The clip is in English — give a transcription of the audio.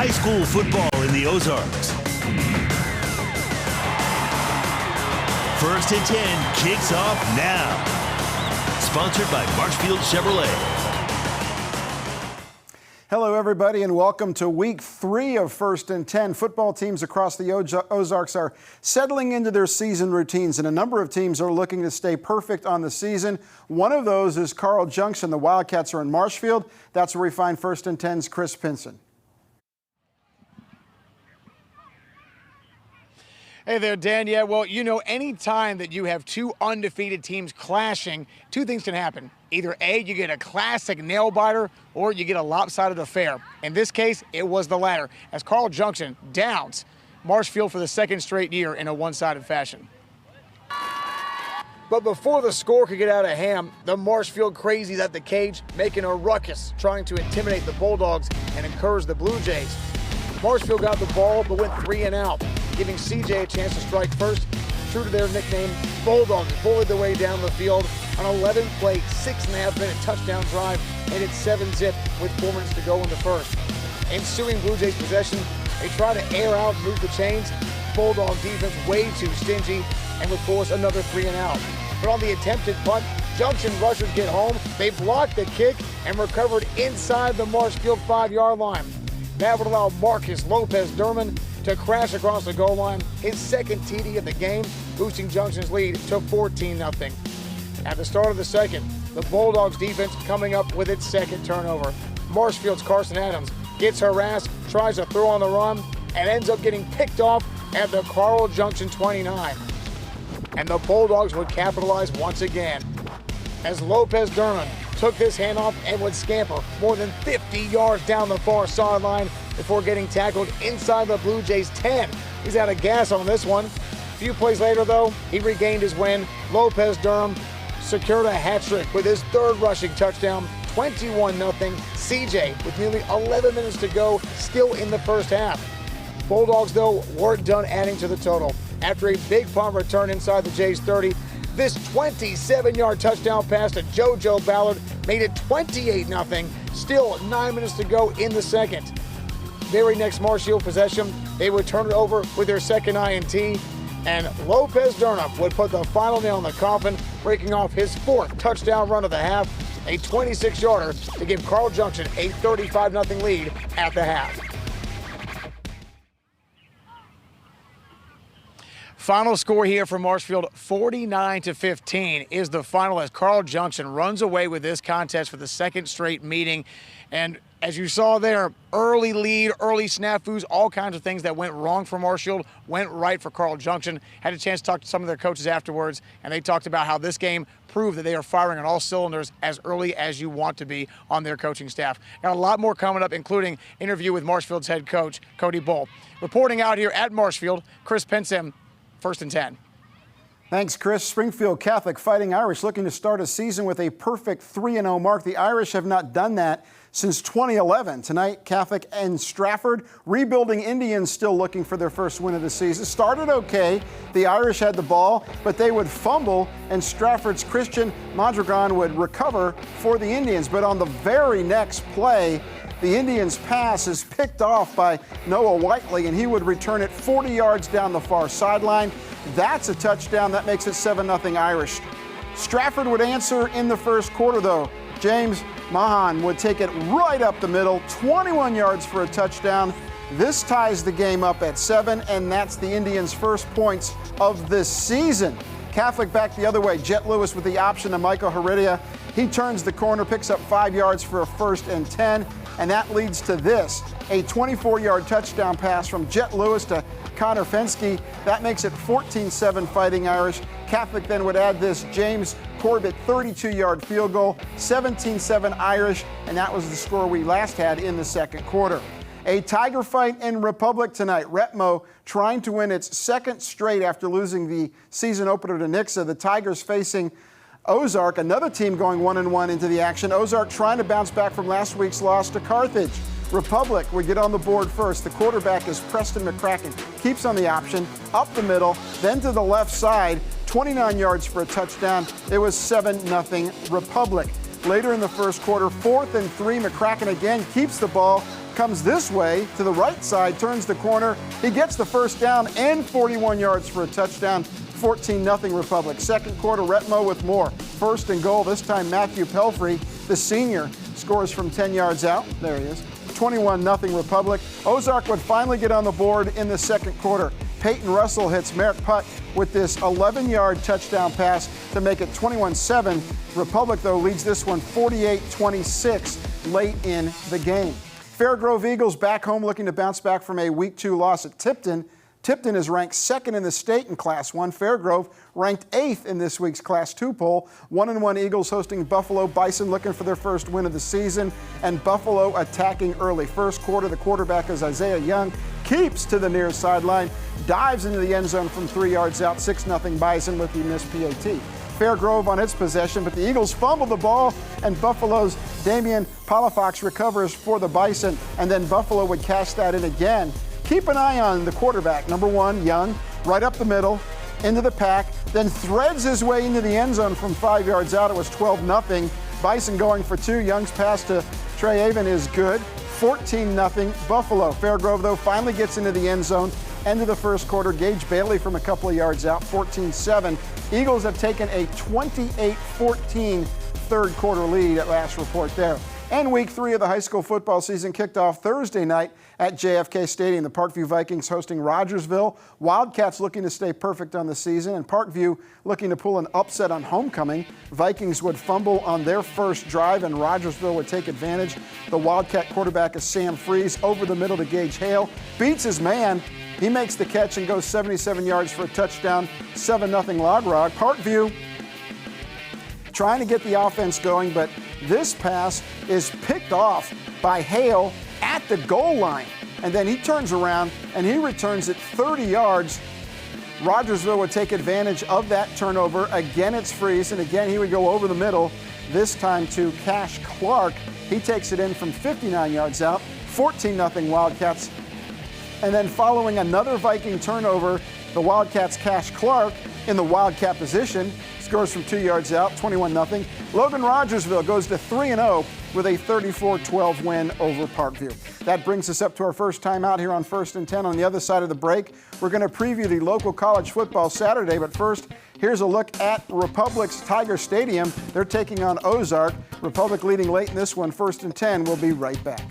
high school football in the Ozarks. First and 10 kicks off now. Sponsored by Marshfield Chevrolet. Hello, everybody, and welcome to Week 3 of First and 10. Football teams across the Ozarks are settling into their season routines, and a number of teams are looking to stay perfect on the season. One of those is Carl Junction. The Wildcats are in Marshfield. That's where we find First and 10's Chris Pinson. Hey there, Dan. Yeah, well, you know, any time that you have two undefeated teams clashing, two things can happen. Either A, you get a classic nail-biter, or you get a lopsided affair. In this case, it was the latter, as Carl Junction downs Marshfield for the second straight year in a one-sided fashion. But before the score could get out of hand, the Marshfield crazies at the cage making a ruckus, trying to intimidate the Bulldogs and encourage the Blue Jays. Marshfield got the ball, but went 3 and out, giving CJ a chance to strike first. True to their nickname, Bulldogs bullied their way down the field. An 11-play, 6.5-minute touchdown drive ended 7-zip with 4 minutes to go in the first. Ensuing Blue Jays possession, they try to air out, move the chains. Bulldog defense way too stingy and would force another 3 and out. But on the attempted punt, Junction rushers get home. They blocked the kick and recovered inside the Marshfield 5-yard line. That would allow Marcus Lopez-Durman to crash across the goal line, his second TD of the game, boosting Junction's lead to 14-0. At the start of the second, the Bulldogs defense coming up with its second turnover. Marshfield's Carson Adams gets harassed, tries to throw on the run, and ends up getting picked off at the Carl Junction 29. And the Bulldogs would capitalize once again, as Lopez-Durman took this handoff and would scamper more than 50 yards down the far sideline before getting tackled inside the Blue Jays 10. He's out of gas on this one. A few plays later, though, he regained his win. Lopez-Durman secured a hat trick with his third rushing touchdown, 21-0. CJ, with nearly 11 minutes to go, still in the first half. Bulldogs, though, weren't done adding to the total. After a big punt return inside the Jays 30, this 27-yard touchdown pass to JoJo Ballard made it 28-0. Still 9 minutes to go in the second. Very next Marshfield possession, they would turn it over with their second INT, and Lopez-Durman would put the final nail in the coffin, breaking off his fourth touchdown run of the half, a 26-yarder to give Carl Junction a 35-0 lead at the half. Final score here for Marshfield, 49-15 is the final, as Carl Junction runs away with this contest for the second straight meeting. And as you saw there, early lead, early snafus, all kinds of things that went wrong for Marshfield went right for Carl Junction. Had a chance to talk to some of their coaches afterwards, and they talked about how this game proved that they are firing on all cylinders as early as you want to be on their coaching staff. Got a lot more coming up, including interview with Marshfield's head coach, Cody Bull. Reporting out here at Marshfield, Chris Pinson, First and 10. Thanks, Chris. Springfield Catholic Fighting Irish looking to start a season with a perfect 3-0 mark. The Irish have not done that since 2011. Tonight, Catholic and Stratford. Rebuilding Indians still looking for their first win of the season. Started okay. The Irish had the ball, but they would fumble, and Stratford's Christian Mondragon would recover for the Indians. But on the very next play, the Indians' pass is picked off by Noah Whiteley, and he would return it 40 yards down the far sideline. That's a touchdown. That makes it 7-0 Irish. Stratford would answer in the first quarter, though. James Mahan would take it right up the middle, 21 yards for a touchdown. This ties the game up at 7, and that's the Indians' first points of this season. Catholic back the other way. Jet Lewis with the option to Michael Heredia. He turns the corner, picks up 5 yards for a 1st and 10. And that leads to this, a 24-yard touchdown pass from Jet Lewis to Connor Fensky. That makes it 14-7 Fighting Irish. Catholic then would add this James Corbett 32-yard field goal, 17-7 Irish, and that was the score we last had in the second quarter. A Tiger fight in Republic tonight. Retmo trying to win its second straight after losing the season opener to Nixa. The Tigers facing Ozark, another team going 1-1 into the action. Ozark trying to bounce back from last week's loss to Carthage. Republic would get on the board first. The quarterback is Preston McCracken. Keeps on the option, up the middle, then to the left side, 29 yards for a touchdown. It was 7-0 Republic. Later in the first quarter, 4th and 3, McCracken again keeps the ball, comes this way to the right side, turns the corner. He gets the first down and 41 yards for a touchdown. 14-0 Republic. Second quarter, Retmo with more. First and goal, this time Matthew Pelfrey, the senior, scores from 10 yards out. There he is. 21-0 Republic. Ozark would finally get on the board in the second quarter. Peyton Russell hits Merrick Putt with this 11-yard touchdown pass to make it 21-7. Republic, though, leads this one 48-26 late in the game. Fairgrove Eagles back home looking to bounce back from a Week 2 loss at Tipton. Tipton is ranked second in the state in Class 1. Fairgrove ranked 8th in this week's Class 2 poll. 1-1 Eagles hosting Buffalo Bison looking for their first win of the season. And Buffalo attacking early. First quarter, the quarterback is Isaiah Young. Keeps to the near sideline. Dives into the end zone from 3 yards out. 6-0 Bison with the missed PAT. Fairgrove on its possession, but the Eagles fumble the ball, and Buffalo's Damian Palafox recovers for the Bison, and then Buffalo would cash that in again. Keep an eye on the quarterback, number 1, Young, right up the middle, into the pack, then threads his way into the end zone from 5 yards out. It was 12-0. Bison going for 2. Young's pass to Trey Avon is good. 14-0 Buffalo. Fairgrove, though, finally gets into the end zone. End of the first quarter, Gage Bailey from a couple of yards out, 14-7. Eagles have taken a 28-14 third quarter lead at last report there. And Week 3 of the high school football season kicked off Thursday night at JFK Stadium. The Parkview Vikings hosting Rogersville. Wildcats looking to stay perfect on the season, and Parkview looking to pull an upset on homecoming. Vikings would fumble on their first drive, and Rogersville would take advantage. The Wildcat quarterback is Sam Freeze over the middle to Gage Hale. Beats his man. He makes the catch and goes 77 yards for a touchdown. 7-0 Log Rock. Parkview trying to get the offense going, but this pass is picked off by Hale at the goal line. And then he turns around and he returns it 30 yards. Rogersville would take advantage of that turnover. Again, it's Freeze, and again, he would go over the middle, this time to Cash Clark. He takes it in from 59 yards out. 14-0 Wildcats. And then following another Viking turnover, the Wildcats' Cash Clark in the Wildcat position scores from 2 yards out, 21-0. Logan Rogersville goes to 3-0 with a 34-12 win over Parkview. That brings us up to our first time out here on First and 10. On the other side of the break, we're going to preview the local college football Saturday, but first, here's a look at Republic's Tiger Stadium. They're taking on Ozark. Republic leading late in this one, First and 10. We'll be right back.